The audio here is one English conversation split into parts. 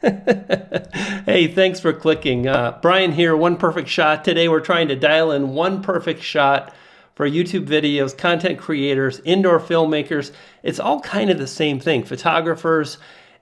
Hey, thanks for clicking. Brian here, One Perfect Shot. Today we're trying to dial in one perfect shot for YouTube videos, content creators, indoor filmmakers. It's all kind of the same thing, photographers.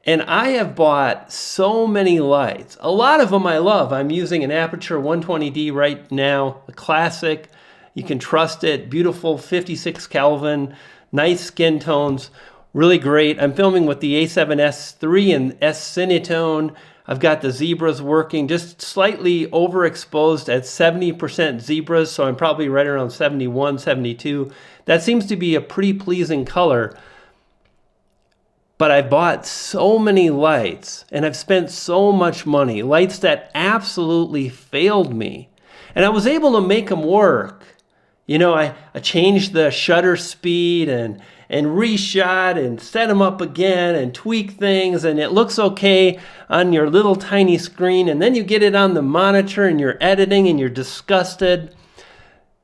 And I have bought so many lights. A lot of them I love. I'm using an Aperture 120D right now, a classic. You can trust it, beautiful 56 Kelvin, nice skin tones. Really great. I'm filming with the A7S III and S-Cinetone. I've got the zebras working, just slightly overexposed at 70% zebras, so I'm probably right around 71, 72. That seems to be a pretty pleasing color. But I bought so many lights, and I've spent so much money, lights that absolutely failed me. And I was able to make them work. You know, I changed the shutter speed and reshot and set them up again and tweak things, and it looks okay on your little tiny screen, and then you get it on the monitor and you're editing and you're disgusted.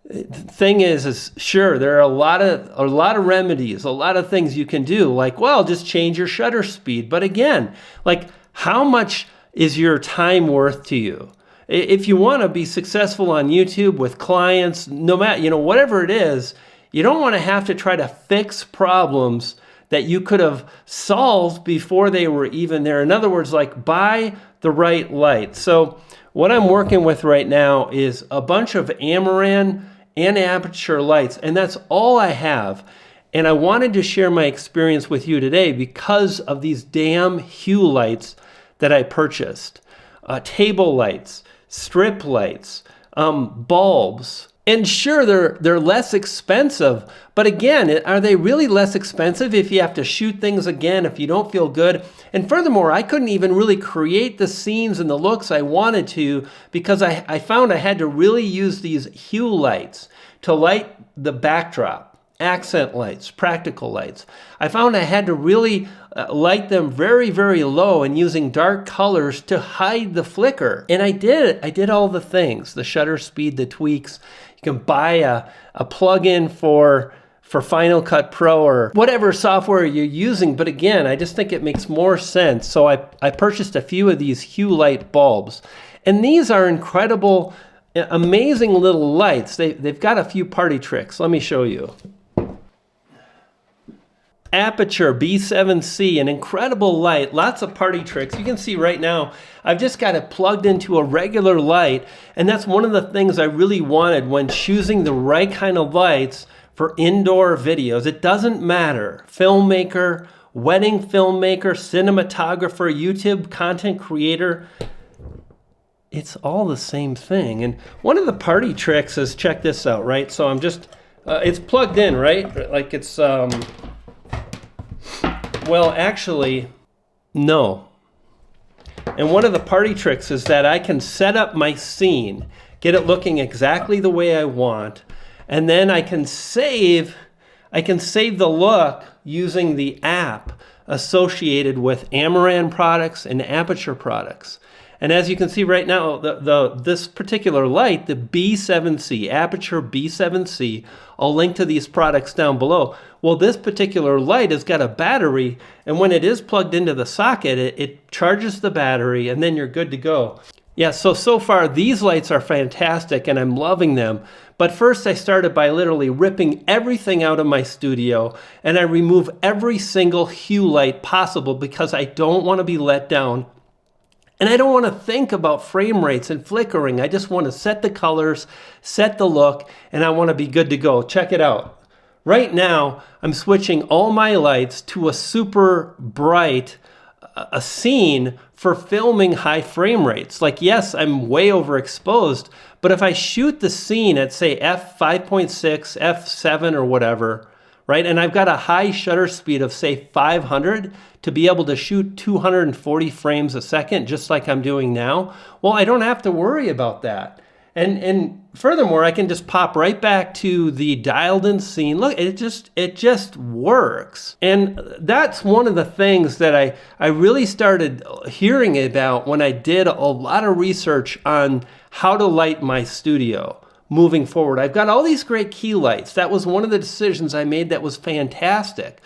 The thing is sure, there are a lot of remedies, a lot of things you can do, like, well, just change your shutter speed. But again, like, how much is your time worth to you? If you want to be successful on YouTube with clients, no matter, you know, whatever it is, you don't want to have to try to fix problems that you could have solved before they were even there. In other words, like, buy the right light. So what I'm working with right now is a bunch of Amaran and Aperture lights, and that's all I have. And I wanted to share my experience with you today because of these damn Hue lights that I purchased. Table lights, strip lights, bulbs. And sure, they're less expensive, but again, are they really less expensive if you have to shoot things again, if you don't feel good? And furthermore, I couldn't even really create the scenes and the looks I wanted to because I found I had to really use these Hue lights to light the backdrop. Accent lights, practical lights. I found I had to really light them very, very low and using dark colors to hide the flicker. And I did. I did all the things, the shutter speed, the tweaks. You can buy a plug-in for Final Cut Pro or whatever software you're using. But again, I just think it makes more sense. So I purchased a few of these Hue light bulbs. And these are incredible, amazing little lights. They've got a few party tricks. Let me show you. Aperture B7C, an incredible light, lots of party tricks. You can see right now, I've just got it plugged into a regular light, and that's one of the things I really wanted when choosing the right kind of lights for indoor videos. It doesn't matter, filmmaker, wedding filmmaker, cinematographer, YouTube content creator, it's all the same thing. And one of the party tricks is, check this out, right? So I'm just, it's plugged in, right? Like it's, well, actually, no. And one of the party tricks is that I can set up my scene, get it looking exactly the way I want, and then I can save the look using the app associated with Amaran products and Aperture products. And as you can see right now, this particular light, the B7C, Aperture B7C, I'll link to these products down below. Well, this particular light has got a battery, and when it is plugged into the socket, it charges the battery, and then you're good to go. Yeah, so far these lights are fantastic, and I'm loving them. But first I started by literally ripping everything out of my studio, and I remove every single Hue light possible because I don't want to be let down. And I don't want to think about frame rates and flickering. I just want to set the colors, set the look, and I want to be good to go. Check it out. Right now, I'm switching all my lights to a super bright scene for filming high frame rates. Like, yes, I'm way overexposed, but if I shoot the scene at, say, f5.6, f7 or whatever, right, and I've got a high shutter speed of, say, 500 to be able to shoot 240 frames a second, just like I'm doing now, well, I don't have to worry about that. And furthermore, I can just pop right back to the dialed in scene. Look, it just works. And that's one of the things that I really started hearing about when I did a lot of research on how to light my studio moving forward. I've got all these great key lights. That was one of the decisions I made that was fantastic.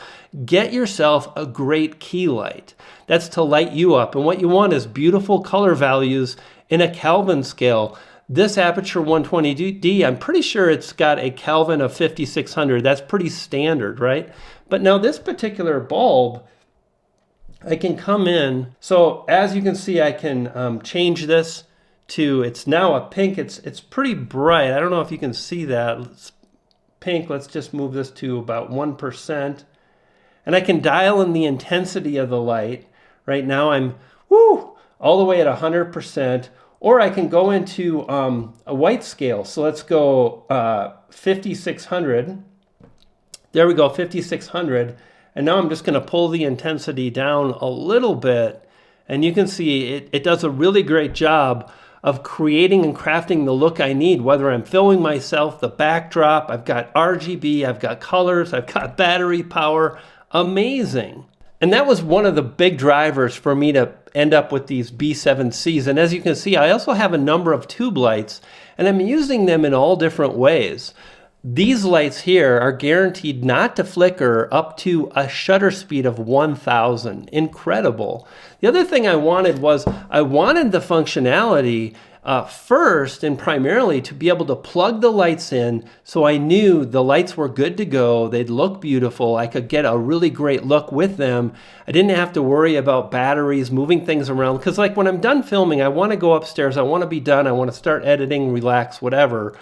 Get yourself a great key light. That's to light you up. And what you want is beautiful color values in a Kelvin scale. This aperture 120D, I'm pretty sure it's got a Kelvin of 5600. That's pretty standard, right? But now this particular bulb, I can come in. So as you can see, I can change this to, it's now a pink. It's pretty bright. I don't know if you can see that. It's pink. Let's just move this to about 1%. And I can dial in the intensity of the light. Right now I'm all the way at 100%. Or I can go into a white scale. So let's go 5600. There we go, 5600. And now I'm just going to pull the intensity down a little bit. And you can see it does a really great job of creating and crafting the look I need, whether I'm filming myself, the backdrop, I've got RGB, I've got colors, I've got battery power. Amazing. And that was one of the big drivers for me to end up with these B7Cs. And as you can see, I also have a number of tube lights, and I'm using them in all different ways. These lights here are guaranteed not to flicker up to a shutter speed of 1000. Incredible. The other thing I wanted was I wanted the functionality first and primarily to be able to plug the lights in so I knew the lights were good to go. They'd look beautiful. I could get a really great look with them. I didn't have to worry about batteries, moving things around. Because like when I'm done filming, I want to go upstairs. I want to be done. I want to start editing, relax, whatever.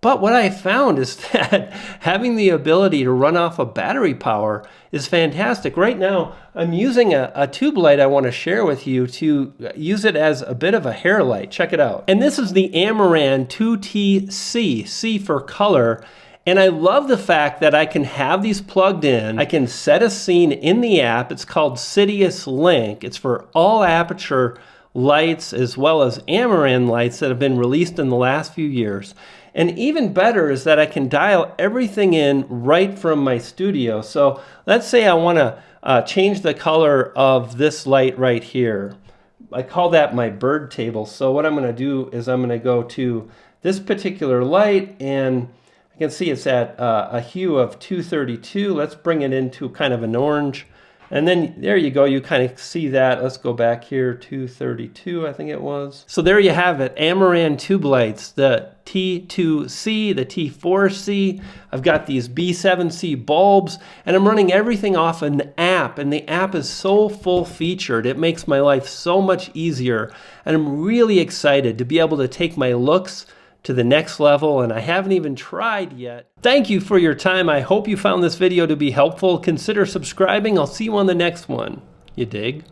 But what I found is that having the ability to run off of battery power is fantastic. Right now, I'm using a tube light I want to share with you to use it as a bit of a hair light. Check it out. And this is the Amaran 2TC, C for color. And I love the fact that I can have these plugged in. I can set a scene in the app. It's called Sidious Link. It's for all aperture lights as well as Amaran lights that have been released in the last few years. And even better is that I can dial everything in right from my studio. So let's say I want to change the color of this light right here. I call that my bird table. So what I'm going to do is I'm going to go to this particular light, and I can see it's at a hue of 232. Let's bring it into kind of an orange. And then there you go, you kind of see that. Let's go back here, 232, I think it was. So there you have it, Amaran tube lights, the T2C, the T4C. I've got these B7C bulbs, and I'm running everything off an app, and the app is so full-featured. It makes my life so much easier, and I'm really excited to be able to take my looks to the next level, and I haven't even tried yet. Thank you for your time. I hope you found this video to be helpful. Consider subscribing. I'll see you on the next one. You dig?